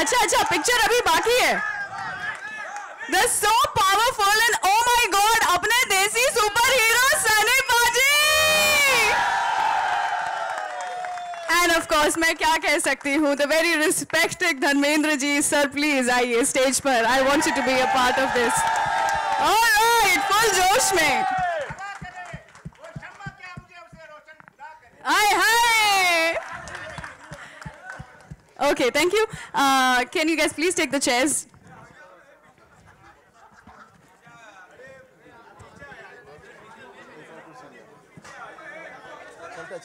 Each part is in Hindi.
अच्छा पिक्चर अभी बाकी है। They're so powerful and oh my God, अपने देसी सुपर हीरो सनी पाजी। And of course मैं क्या कह सकती हूँ, the very respected Dharmendra ji, sir please आइए स्टेज पर। I want you to be a part of this. All right, full जोश में। Hi. Okay, thank you. Can you guys please take the chairs? चलता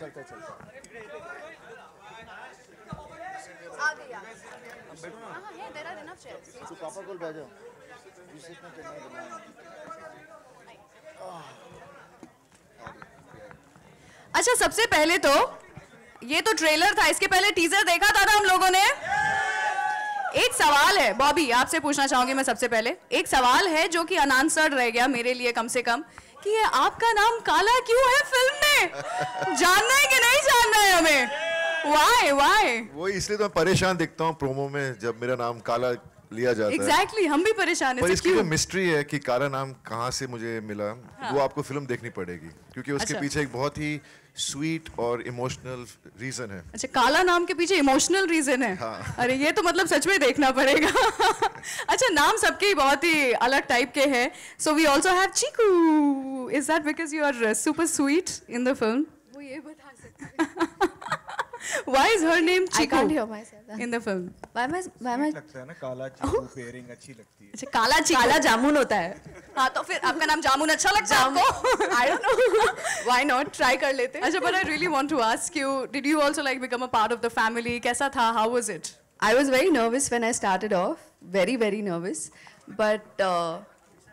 there are enough chairs. तो पापा को बैठ जाओ। अच्छा सबसे पहले तो ये तो ट्रेलर था, इसके पहले टीजर देखा था ना हम लोगों ने। एक सवाल है बॉबी, आपसे पूछना चाहूंगी मैं सबसे पहले। एक सवाल है जो कि अनआंसर्ड रह गया मेरे लिए कम से कम, कि ये आपका नाम काला क्यों है फिल्म में? जानना है कि नहीं जानना है हमें? Why? वो इसलिए तो मैं परेशान दिखता हूँ प्रोमो में जब मेरा नाम काला लिया जाता है। Exactly, हम भी परेशान हैं। पर इसकी जो मिस्ट्री है कि काला नाम कहाँ से मुझे मिला, हाँ। वो आपको फिल्म देखनी पड़ेगी, क्योंकि उसके पीछे एक बहुत ही स्वीट और इमोशनल रीजन है। अच्छा, काला नाम के पीछे इमोशनल रीजन है? हाँ। अरे ये तो मतलब सच में देखना पड़ेगा। अच्छा, नाम सबके बहुत ही अलग टाइप के हैं। So we also have Chiku. Is that because you are super sweet in the film? वो ये बता सकते हैं। Why is her name Chiku? I can't hear myself. In the film. Why my लगता है ना काला चिकू पेयरिंग अच्छी लगती है। अच्छा, काला जामुन होता है। हाँ, तो फिर आपका नाम जामुन अच्छा लगता है आपको? I don't know. Why not? Try कर लेते। अच्छा, but I really want to ask you, did you also like become a part of the family? कैसा था? How was it? I was very nervous when I started off, very nervous, but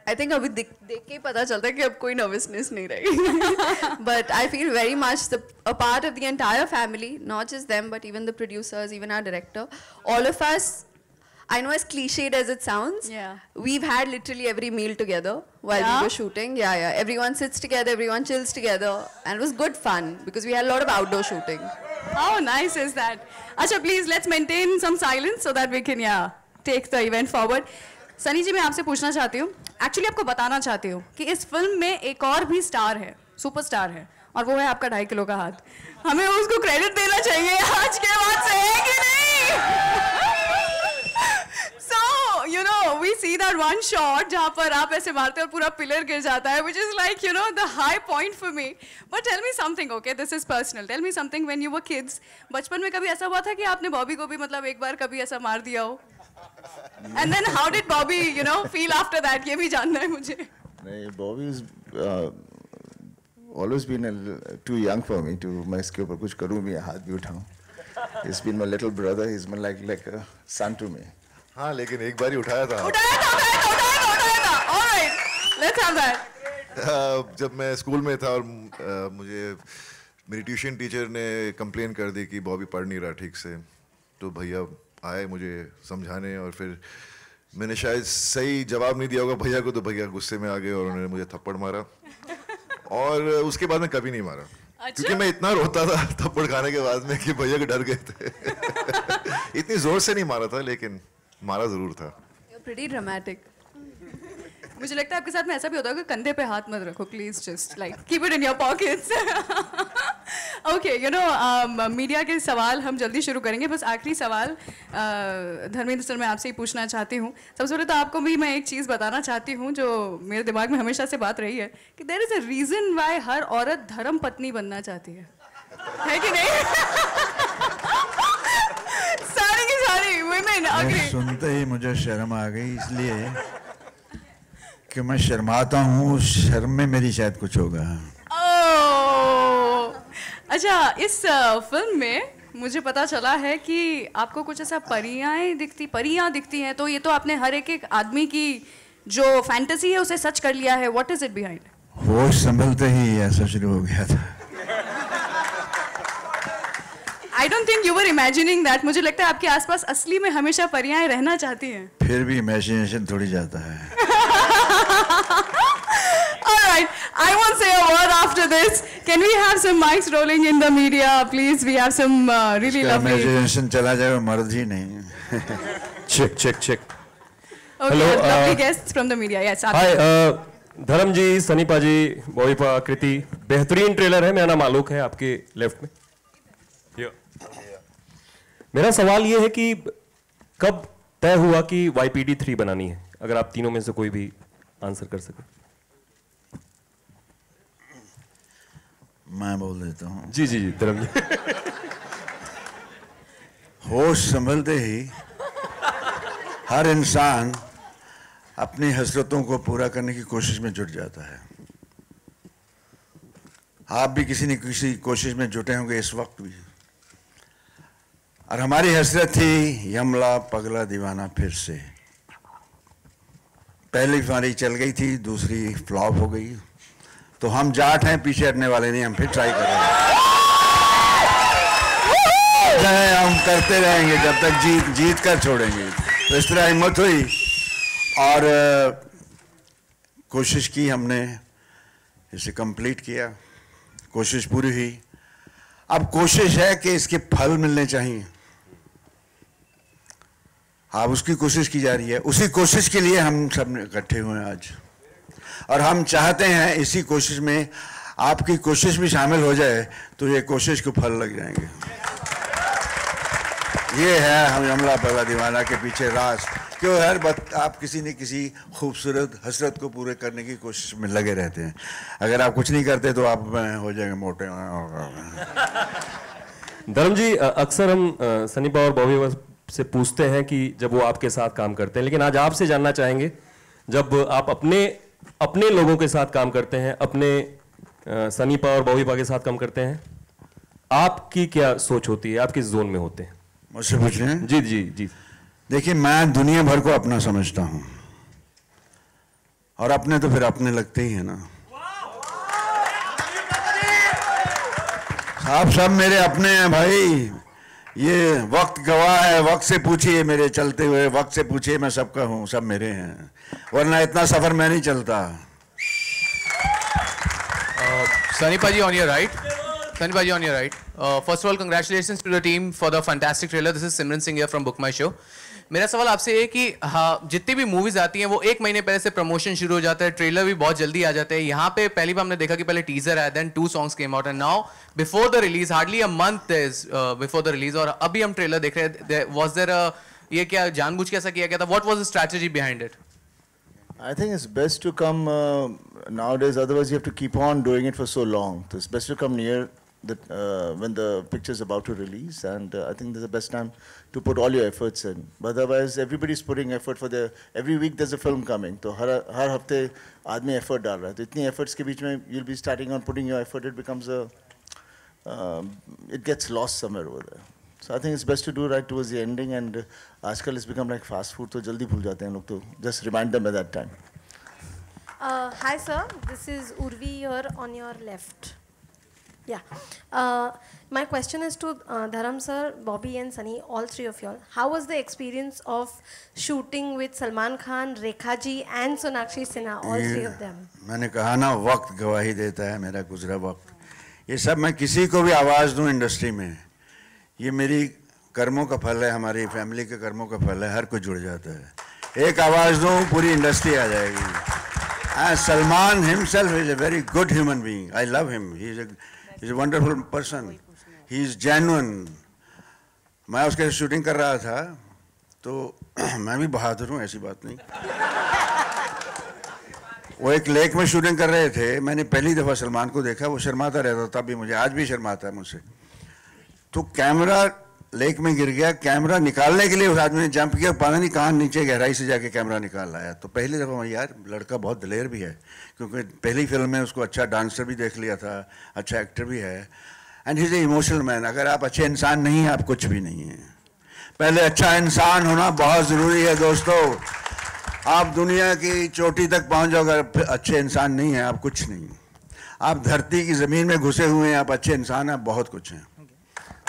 I think अभी देख के पता चलता है कि अब कोई nervousness नहीं रहेगी। But I feel very much a part of the entire family, not just them, but even the producers, even our director, all of us. I know as cliched as it sounds, Yeah. we've had literally every meal together while we were shooting. Yeah. Everyone sits together, everyone chills together, and it was good fun because we had a lot of outdoor shooting. How nice is that? अच्छा, please let's maintain some silence so that we can take the event forward. Sunny जी, मैं आपसे पूछना चाहती हूँ, एक्चुअली आपको बताना चाहती हूँ कि इस फिल्म में एक और भी स्टार है, सुपरस्टार है, और वो है आपका 2.5 किलो का हाथ। हमें उसको क्रेडिट देना चाहिए आज के बाद से, है कि नहीं? So, you know, we see that one shot जहाँ पर आप ऐसे मारते हो और पूरा पिलर गिर जाता है, which is like, you know, the high point for me. But tell me something, okay? This is personal. Tell me something when you were kids. बचपन में कभी ऐसा हुआ था कि आपने बॉबी को भी मतलब एक बार कभी ऐसा मार दिया हो? And then how did Bobby, you know, feel after that? ये भी जानना है मुझे। नहीं, Bobby is always been too young for me to मैं इसके ऊपर कुछ करूँ भी, हाथ भी उठाऊँ। He's been my little brother. He's been like a son to me. हाँ, लेकिन एक बार ही उठाया था। All right, let's have that. जब मैं स्कूल में था और मुझे मेरी ट्यूशन टीचर ने कंप्लेन कर दी कि बॉबी पढ़ नहीं रहा ठीक से, तो भैया आए मुझे समझाने, और फिर मैंने शायद सही जवाब नहीं दिया होगा भैया को, तो भैया गुस्से में आ गए और उन्होंने मुझे थप्पड़ मारा, और उसके बाद मैं कभी नहीं मारा। अच्छा? क्योंकि मैं इतना रोता था थप्पड़ खाने के बाद में कि भैया को डर गए थे। इतनी जोर से नहीं मारा था, लेकिन मारा जरूर था। You're pretty dramatic. मुझे लगता है आपके साथ में ऐसा भी होता है कि कंधे पे हाथ मत रखो, please just like keep it in your pockets. Okay, you know, media के सवाल हम जल्दी शुरू करेंगे। बस आखिरी सवाल धर्मेंद्र सर मैं आपसे ही पूछना चाहती हूँ। सबसे पहले तो आपको भी मैं एक चीज़ बताना चाहती हूँ जो मेरे दिमाग में हमेशा से बात रही है, कि there is a reason why हर औरत धर्म पत्नी बनना चाहती है कि नहीं? सारी की सारी वुमेन अग्री। सुनते ही मुझे शर्म आ गई, इसलिए कि मैं शर्माता हूँ, उस शर्म में मेरी शायद कुछ होगा। अच्छा, इस फिल्म में मुझे पता चला है कि आपको कुछ ऐसा परियां दिखती हैं, तो ये तो आपने हर एक आदमी की जो फैंटेसी है उसे सच कर लिया है। What is it behind? होश संभलते ही ऐसा शुरू हो गया था। I don't think you were imagining that. मुझे लगता है आपके आसपास असली में हमेशा परियां रहना चाहती हैं। फिर भी इमेजिनेशन थोड़ी जाता है। All right, I won't say a word after this. Can we have some mics rolling in the media, please? We have some really lovely. Imagination चला जाए वो मर्द ही नहीं। Check, check, check. Okay, Hello, lovely guests from the media. Yes, Hi, धर्म जी, सनी पाजी, बॉबी पा, कृति, बेहतरीन ट्रेलर है. मेरा नाम आलोक है, आपके लेफ्ट में. मेरा सवाल ये है कि कब तय हुआ कि YPD 3 बनानी है? अगर आप तीनों में से कोई भी आंसर कर सके. मैं बोल देता हूँ. जी जी जी, धर्म जी. होश संभलते ही हर इंसान अपनी हसरतों को पूरा करने की कोशिश में जुट जाता है. आप भी किसी न किसी कोशिश में जुटे होंगे इस वक्त भी. और हमारी हसरत थी यमला पगला दीवाना फिर से. पहली हमारी चल गई थी, दूसरी फ्लॉप हो गई. तो हम जाट हैं, पीछे हटने वाले नहीं. हम फिर ट्राई कर रहे हैं. हम करते रहेंगे जब तक जीत कर छोड़ेंगे. तो इस तरह हिम्मत हुई और कोशिश की हमने, इसे कंप्लीट किया. कोशिश पूरी हुई. अब कोशिश है कि इसके फल मिलने चाहिए. अब उसकी कोशिश की जा रही है. उसी कोशिश के लिए हम सब इकट्ठे हुए हैं आज. और हम चाहते हैं इसी कोशिश में आपकी कोशिश भी शामिल हो जाए तो ये कोशिश को फल लग जाएंगे. ये है हम यमला पगला दीवाना के पीछे राज. क्यों हर वक्त आप किसी न किसी खूबसूरत हसरत को पूरे करने की कोशिश में लगे रहते हैं. अगर आप कुछ नहीं करते तो आप हो जाएंगे मोटे. धर्म जी, अक्सर हम सनी पा और बॉबी से पूछते हैं कि जब वो आपके साथ काम करते हैं, लेकिन आज आपसे जानना चाहेंगे जब आप अपने लोगों के साथ काम करते हैं, अपने सनी पा और बॉबी पा के साथ काम करते हैं, आपकी क्या सोच होती है? आप किस जोन में होते हैं? मुझसे पूछ रहे हैं? जी जी जी. देखिए, मैं दुनिया भर को अपना समझता हूं और अपने तो फिर अपने लगते ही है ना. आप सब मेरे अपने हैं भाई. ये वक्त गवाह है. वक्त से पूछिए, मेरे चलते हुए वक्त से पूछिए, मैं सबका हूं, सब मेरे हैं. वरना इतना सफर मैं नहीं चलता. Sunny Paji, on your right. Sunny Paji, on your right. First of all, congratulations to the team for the fantastic trailer. This is Simran Singh here from Book My Show. मेरा सवाल आपसे है कि हाँ, जितनी भी मूवीज आती हैं वो एक महीने पहले से प्रमोशन शुरू हो जाता है, ट्रेलर भी बहुत जल्दी आ जाते हैं. यहाँ पे पहली बार हमने देखा कि पहले टीजर आया, then 2 songs came out, and now before the release, hardly a month is before the release, और अभी हम ट्रेलर देख रहे हैं. Was there a, ये क्या जानबूझ के ऐसा किया गया था? What was the strategy behind it? I think it's best to come nowadays, otherwise you have to keep on doing it for so long. So it's best to come near when the picture is about to release, and I think this is the best time to put all your efforts in. But otherwise, everybody's putting effort for every week there's a film coming. So हर हफ्ते आदमी effort डाल रहा है. तो इतनी efforts के बीच में you'll be starting on putting your effort. It becomes it gets lost somewhere over there. So I think it's best to do right towards the ending, and आजकल it's become like fast food, तो जल्दी भूल जाते हैं लोग. तो just remind them at that time. Hi sir, this is Urvi here on your left. Yeah. My question is to Dharam sir, Bobby and Sunny, all three of y'all. How was the experience of shooting with Salman Khan, Rekha ji and Sonakshi Sinha, all three of them? मैंने कहा ना, वक्त गवाही देता है, मेरा गुजरा वक्त. ये सब मैं किसी को भी आवाज़ दूं इंडस्ट्री में, ये मेरी कर्मों का फल है, हमारी फैमिली के कर्मों का फल है. हर कोई जुड़ जाता है. एक आवाज़ दूं, पूरी इंडस्ट्री आ जाएगी. Salman himself is a very good human being. I love him. He's a wonderful person. He's genuine. मैं उसके शूटिंग कर रहा था तो मैं भी बहादुर हूँ, ऐसी बात नहीं. वो एक लेक में शूटिंग कर रहे थे. मैंने पहली दफ़ा सलमान को देखा. वो शर्माता रहता था, तभी मुझे आज भी शर्माता है मुझसे. तो कैमरा लेक में गिर गया. कैमरा निकालने के लिए उस आदमी ने जंप किया, पता नहीं कहाँ नीचे गहराई से जाके कैमरा निकाल लाया. तो पहली दफ़ा मैं, यार लड़का बहुत दिलेर भी है, क्योंकि पहली फिल्म में उसको अच्छा डांसर भी देख लिया था, अच्छा एक्टर भी है. And he is a emotional man. अगर आप अच्छे इंसान नहीं हैं, आप कुछ भी नहीं हैं. पहले अच्छा इंसान होना बहुत ज़रूरी है दोस्तों. आप दुनिया की चोटी तक पहुँच जाओ, अगर अच्छे इंसान नहीं हैं आप कुछ नहीं. आप धरती की ज़मीन में घुसे हुए हैं, आप अच्छे इंसान हैं, आप बहुत कुछ हैं.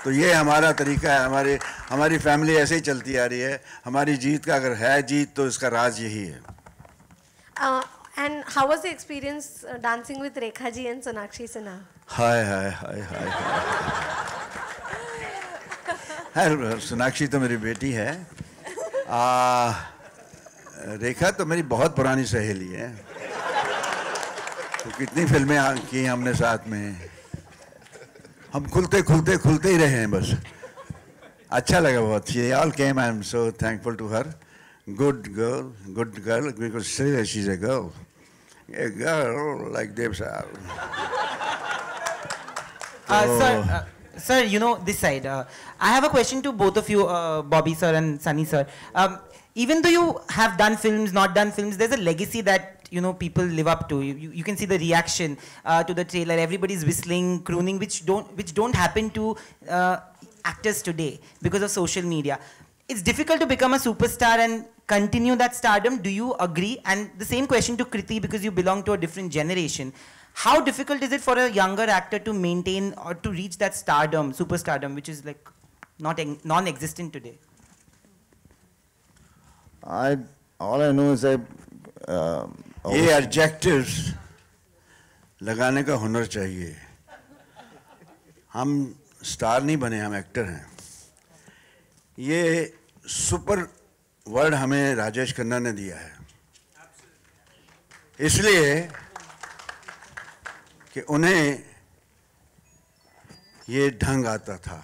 तो ये हमारा तरीका है. हमारी फैमिली ऐसे ही चलती आ रही है. हमारी जीत का अगर है जीत, तो इसका राज यही है. And how was the experience dancing with Rekha ji and Sonakshi Sinha? हाय. सोनाक्षी तो मेरी बेटी है. रेखा तो मेरी बहुत पुरानी सहेली है, तो कितनी फिल्में की हमने साथ में, हम खुलते ही रहे हैं बस। अच्छा लगा बहुत। She all came. I am so thankful to her. Good girl, because she's a girl like Dev Sahab. Sir, you know this side. I have a question to both of you, Bobby sir and Sunny sir. Even though you have done films, not done films, there's a legacy that people live up to. You can see the reaction to the trailer. Everybody's whistling, crooning, which don't happen to actors today because of social media. It's difficult to become a superstar and continue that stardom. Do you agree? And the same question to Kriti, because you belong to a different generation. How difficult is it for a younger actor to maintain or to reach that stardom, superstardom, which is like non-existent today? All I know is ये adjectives लगाने का हुनर चाहिए। हम स्टार नहीं बने, हम एक्टर हैं। ये सुपर वर्ड हमें राजेश खन्ना ने दिया है, इसलिए कि उन्हें ये ढंग आता था,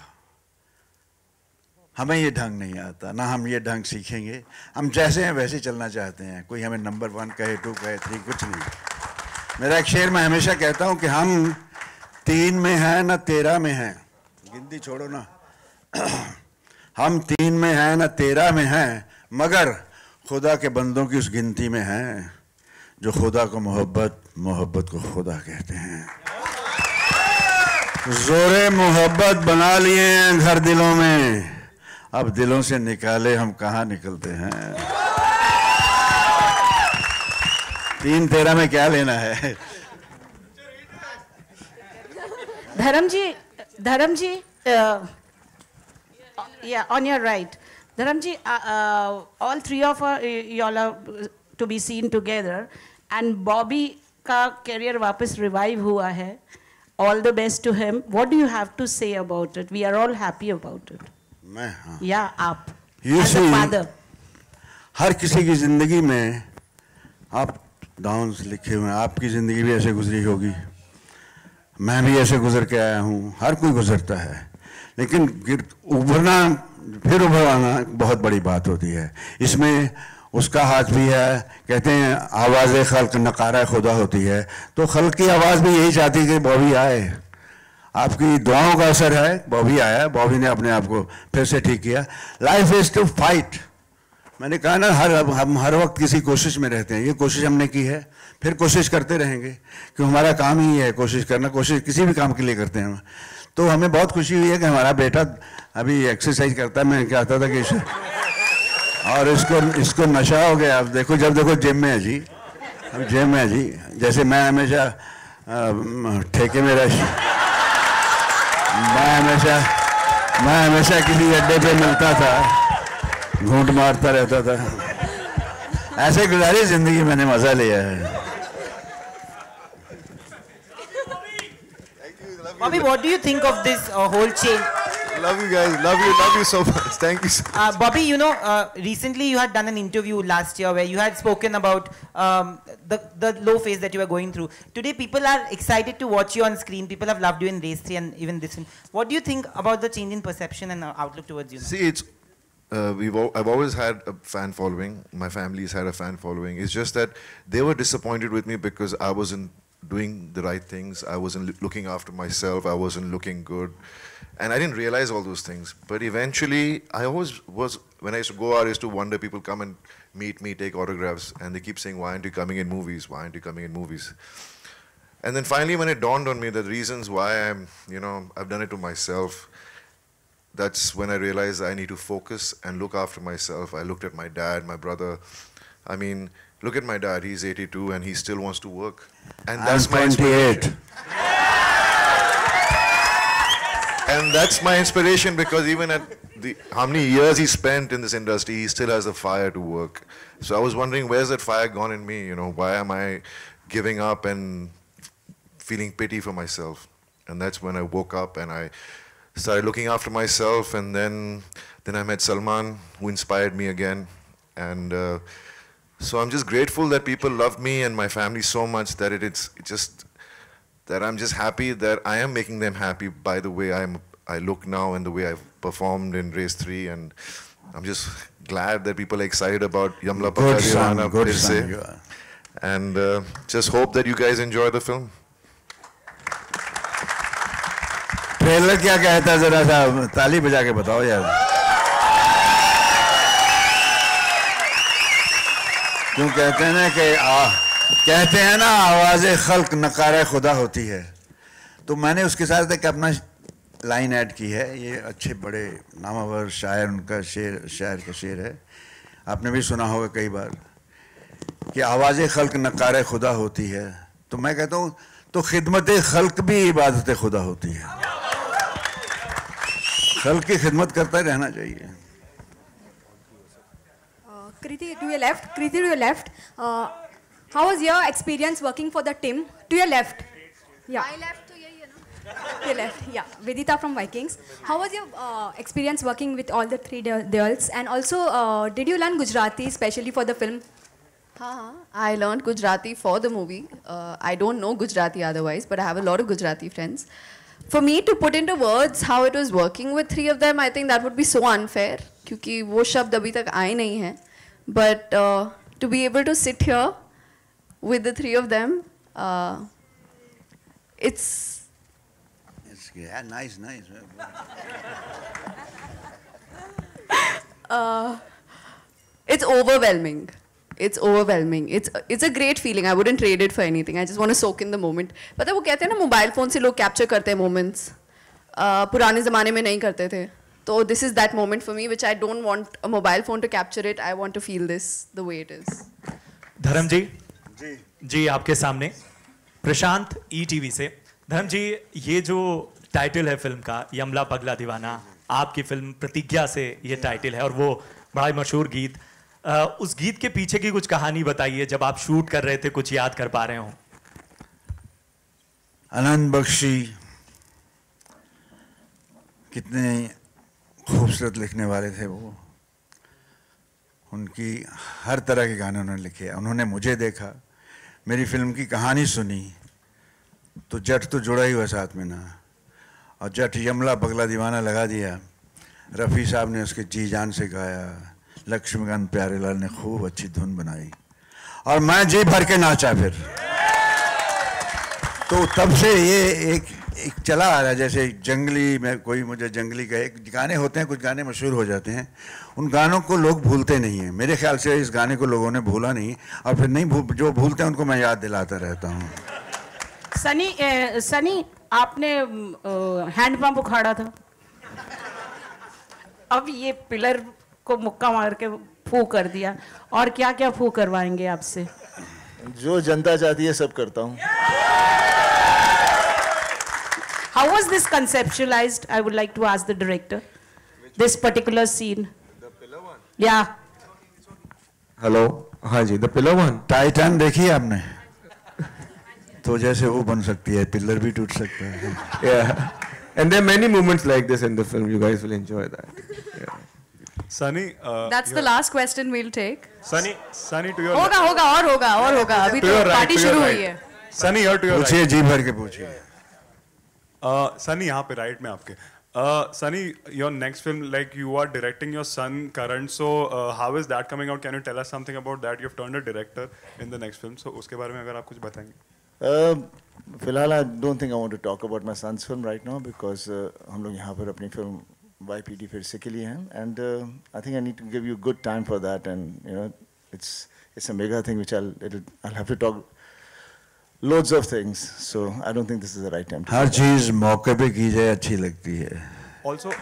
हमें ये ढंग नहीं आता, ना हम ये ढंग सीखेंगे। हम जैसे हैं वैसे चलना चाहते हैं। कोई हमें नंबर 1 कहे, 2 कहे, 3, कुछ नहीं। मेरा एक शेर मैं हमेशा कहता हूं कि हम 3 में हैं ना 13 में हैं। गिनती छोड़ो ना। हम 3 में हैं ना 13 में हैं, मगर खुदा के बंदों की उस गिनती में हैं जो खुदा को मोहब्बत को खुदा कहते हैं। जोरे मोहब्बत बना लिए हैं घर दिलों में, अब दिलों से निकाले हम कहाँ निकलते हैं। 3-13 में क्या लेना है। धर्म जी, yeah, on your right. Dharam ji, all three of y'all are to be seen together, and Bobby का career वापस revive हुआ है. All the best to him. What do you have to say about it? We are all happy about it. मैं, हाँ. Yeah, आप. You as see, a father. हर किसी की जिंदगी में आप डाउन्स लिखे हुए हैं। आपकी जिंदगी भी ऐसे गुजरी होगी, मैं भी ऐसे गुजर के आया हूँ, हर कोई गुजरता है। लेकिन उभरना, फिर उभर आना बहुत बड़ी बात होती है। इसमें उसका हाथ भी है। कहते हैं आवाज़ खल्क नकारा खुदा होती है, तो खल्क की आवाज़ भी यही चाहती है कि बॉबी आए। आपकी दुआओं का असर है, बॉबी आया, बॉबी ने अपने आप को फिर से ठीक किया। Life is to fight. मैंने कहा ना, हम हर वक्त किसी कोशिश में रहते हैं। ये कोशिश हमने की है, फिर कोशिश करते रहेंगे, कि हमारा काम ही है कोशिश करना। कोशिश किसी भी काम के लिए करते हैं हम। तो हमें बहुत खुशी हुई है कि हमारा बेटा अभी एक्सरसाइज करता है। मैं कहता था कि और इसको नशा हो गया। अब देखो, जब देखो जिम में है जी, अब जिम में है जी। जैसे मैं हमेशा ठेके में मैं हमेशा किसी अड्डे पे मिलता था, घूंट मारता रहता था। ऐसे गुजारी जिंदगी, मैंने मजा लिया है। Bobby, what do you think of this whole change? Love you guys. Love you so much. Thank you so much. Bobby, recently you had done an interview last year where you had spoken about the low phase that you were going through. Today, people are excited to watch you on screen. People have loved you in Race 3 and even this film. What do you think about the change in perception and outlook towards you now? See, I've always had a fan following. My family's had a fan following. It's just that they were disappointed with me because I wasn't doing the right things. I wasn't looking after myself. I wasn't looking good. And I didn't realize all those things. But eventually, I always was, when I used to go out, I used to wonder, people come and meet me, take autographs, and they keep saying, why aren't you coming in movies? Why aren't you coming in movies? And then finally, when it dawned on me, the reasons why I've done it to myself, that's when I realized I need to focus and look after myself. I looked at my dad, my brother. I mean, look at my dad, he's 82 and he still wants to work. And that's my inspiration. And that's my inspiration, because even at how many years he spent in this industry, he still has a fire to work. So I was wondering, where's that fire gone in me? Why am I giving up and feeling pity for myself? And that's when I woke up and I started looking after myself, and then I met Salman, who inspired me again. And so I'm just grateful that people love me and my family so much that I'm just happy that I am making them happy by the way I look now and the way I've performed in Race 3, and I'm just glad that people are excited about Yamla Pakla Divana Phir Se. And just hope that you guys enjoy the film. Trailer क्या कहता है, जरा सा ताली बजा के बताओ यार। क्यों कहते हैं ना कि कहते हैं ना आवाज़े खल्क नकारे खुदा होती है, तो मैंने उसके साथ एक अपना लाइन ऐड की है। ये अच्छे बड़े नामवर शायर, उनका शायर का शेर है, आपने भी सुना होगा कई बार कि आवाज़े खल्क नकारे खुदा होती है। तो मैं कहता हूँ तो खिदमत खल्क भी इबादत खुदा होती है। खल्क की खिदमत करता रहना चाहिए। Kriti, to your left. How was your experience working for the team? To your left. Yeah. My left to yahi hai na? To your left. Yeah. Vedita from Vikings. How was your experience working with all the three girls? And also, did you learn Gujarati especially for the film? I learned Gujarati for the movie. I don't know Gujarati otherwise, but I have a lot of Gujarati friends. For me to put into words how it was working with three of them, I think that would be so unfair, क्योंकि वो शब्द अभी तक आए नहीं हैं. But to be able to sit here with the three of them, it's yeah, nice. It's overwhelming. It's overwhelming. It's a great feeling. I wouldn't trade it for anything. I just want to soak in the moment. पता है वो कहते हैं ना मोबाइल फोन से लोग कैप्चर करते हैं moments. पुराने ज़माने में नहीं करते थे. So this is that moment for me, which I don't want a mobile phone to capture it. I want to feel this the way it is. धर्म जी आपके सामने प्रशांत ETV से। धर्म जी, ये जो टाइटल है फिल्म का, यमला पगला दीवाना, आपकी फिल्म प्रतिज्ञा से ये टाइटल है और वो बड़ा ही मशहूर गीत। उस गीत के पीछे की कुछ कहानी बताइए, जब आप शूट कर रहे थे कुछ याद कर पा रहे हो? आनंद बख्शी कितने खूबसूरत लिखने वाले थे वो, उनकी हर तरह के गाने उन्होंने लिखे। उन्होंने मुझे देखा, मेरी फिल्म की कहानी सुनी, तो जट तो जुड़ा ही हुआ साथ में ना, और जट यमला पगला दीवाना लगा दिया। रफ़ी साहब ने उसके जी जान से गाया, लक्ष्मीकांत प्यारेलाल ने खूब अच्छी धुन बनाई और मैं जी भर के नाचा। फिर तो तब से ये एक चला आ रहा है। जैसे जंगली में कोई मुझे जंगली कहे, गाने होते हैं, कुछ गाने मशहूर हो जाते हैं, उन गानों को लोग भूलते नहीं हैं। मेरे ख्याल से इस गाने को लोगों ने भूला नहीं, और फिर नहीं जो भूलते हैं उनको मैं याद दिलाता रहता हूँ। सनी आपने हैंडपंप उखाड़ा था, अब ये पिलर को मुक्का मार के फू कर दिया, और क्या क्या फू करवाएंगे आपसे? जो जनता चाहती है सब करता हूँ। How was this conceptualized? I would like to ask the director. This particular scene. The pillar one. Yeah. Hello. हाँ जी, the pillar one. टाइटन देखी आपने? तो जैसे वो बन सकती है, पिलर भी टूट सकता है। Yeah. And there are many moments like this in the film. You guys will enjoy that. Yeah. Sunny. That's the last question we'll take. Sunny, to your होगा अभी तो पार्टी शुरू हुई है। Sunny, to your पूछिए, जी भर के पूछिए। Sunny, यहाँ पे right में आपके। Sunny, your next film, like you are directing your son Karan, so how is that coming out? Can you tell us something about that? You've turned a director in the next film, so उसके बारे में अगर आप कुछ बताएंगे। फिलहाल I don't think I want to talk about my son's film right now because हम लोग यहाँ पर अपनी film YPD फिर से के लिए हैं, and I think I need to give you good time for that, and you know it's a mega thing which I'll have to talk loads of things, so I don't think this is the right time. हर चीज मौके पे की जाए अच्छी लगती है। Also,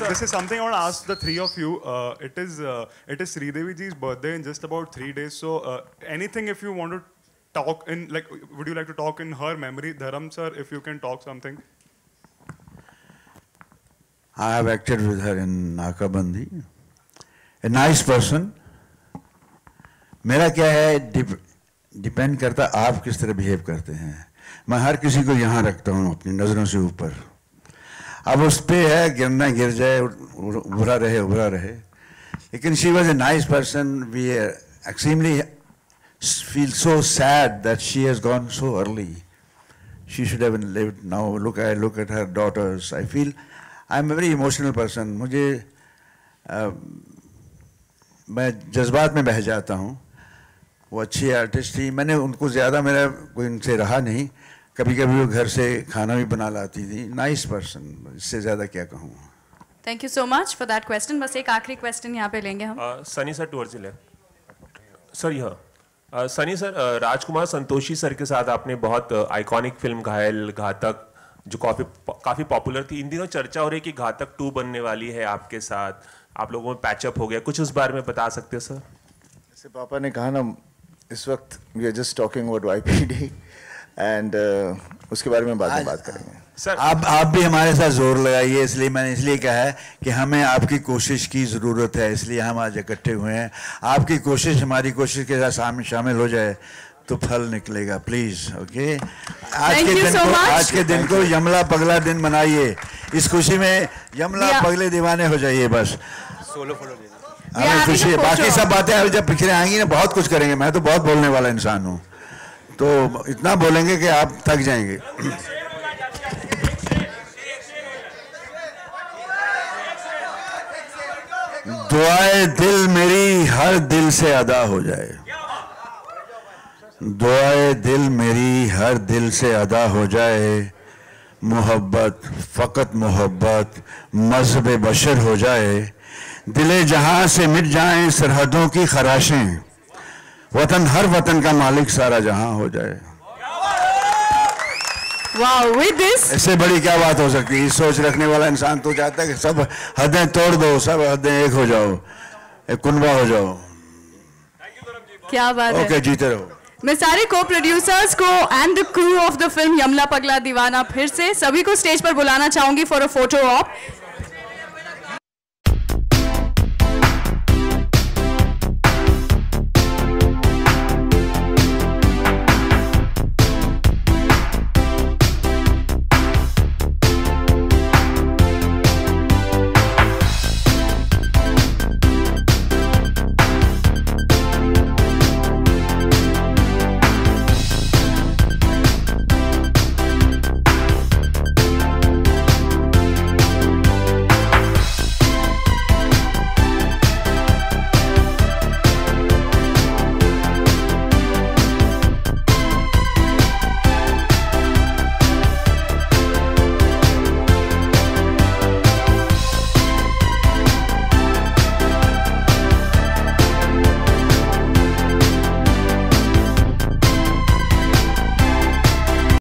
this is something I want to ask the three of you. It is Sridevi ji's birthday in just about 3 days. So anything if you want to talk in, like, would you like to talk in her memory? Dharam sir, if you can talk something. I have acted with her in Nakabandi. A nice person. मेरा क्या है, डिपेंड करता आप किस तरह बिहेव करते हैं। मैं हर किसी को यहाँ रखता हूँ अपनी नज़रों से ऊपर। अब उस पे है गिरना गिर जाए, उभरा रहे। लेकिन she was a nice person. We extremely feel so sad that she has gone so early. She should have lived now. I look at her daughters. I feel I'm a very emotional person. मुझे मैं जज्बात में बह जाता हूँ। वो अच्छी आर्टिस्ट थी, मैंने उनको ज़्यादा मेरा कोई उनसे रहा नहीं। कभी कभी वो घर से खाना भी बना लाती थी। नाइस पर्सन, इससे ज़्यादा क्या कहूँ। Thank you so much for that question. बस एक आखिरी क्वेश्चन यहाँ पे लेंगे हम। सनी सर टुवर्ड्स सर यह सनी सर, राजकुमार संतोषी सर के साथ आपने बहुत आइकॉनिक फिल्म घायल, घातक, जो काफ़ी पॉपुलर थी, इन दिनों चर्चा हो रही है कि घातक 2 बनने वाली है आपके साथ, आप लोगों में पैचअप हो गया, कुछ उस बारे में बता सकते हैं सर? जैसे पापा ने कहा ना, इस वक्त we are just talking about YPD and उसके बारे में बाद में बात करेंगे। सर आप भी हमारे साथ जोर लगाइए, इसलिए मैंने इसलिए कहा है कि हमें आपकी कोशिश की ज़रूरत है, इसलिए हम आज इकट्ठे हुए हैं। आपकी कोशिश हमारी कोशिश के साथ शामिल हो जाए तो फल निकलेगा, प्लीज़। ओके, आज के दिन को यमला पगला दिन मनाइए। इस खुशी में यमला पगले दीवाने हो जाइए बस। हमें खुशी है, बाकी सब बातें जब पिक्चरें आएंगी ना बहुत कुछ करेंगे। मैं तो बहुत बोलने वाला इंसान हूँ, तो इतना बोलेंगे कि आप थक जाएंगे। दुआए दिल मेरी हर दिल से अदा हो जाए, दुआए दिल मेरी हर दिल से अदा हो जाए, मोहब्बत फ़कत मोहब्बत मज़हब बशर हो जाए, दिले जहां से मिट जाएं सरहदों की खराशें, वतन हर वतन का मालिक सारा जहां हो जाए। Wow, with this, इससे बड़ी क्या बात हो सकती है? सोच रखने वाला इंसान तो चाहता है कि सब हदें तोड़ दो, सब हदें एक हो जाओ, एक कुनबा हो जाओ। क्या बात है। ओके, जीते रहो। मैं सारे को प्रोड्यूसर्स को and the crew of the film यमला पगला दीवाना फिर से सभी को स्टेज पर बुलाना चाहूंगी फॉर अ फोटो ऑप।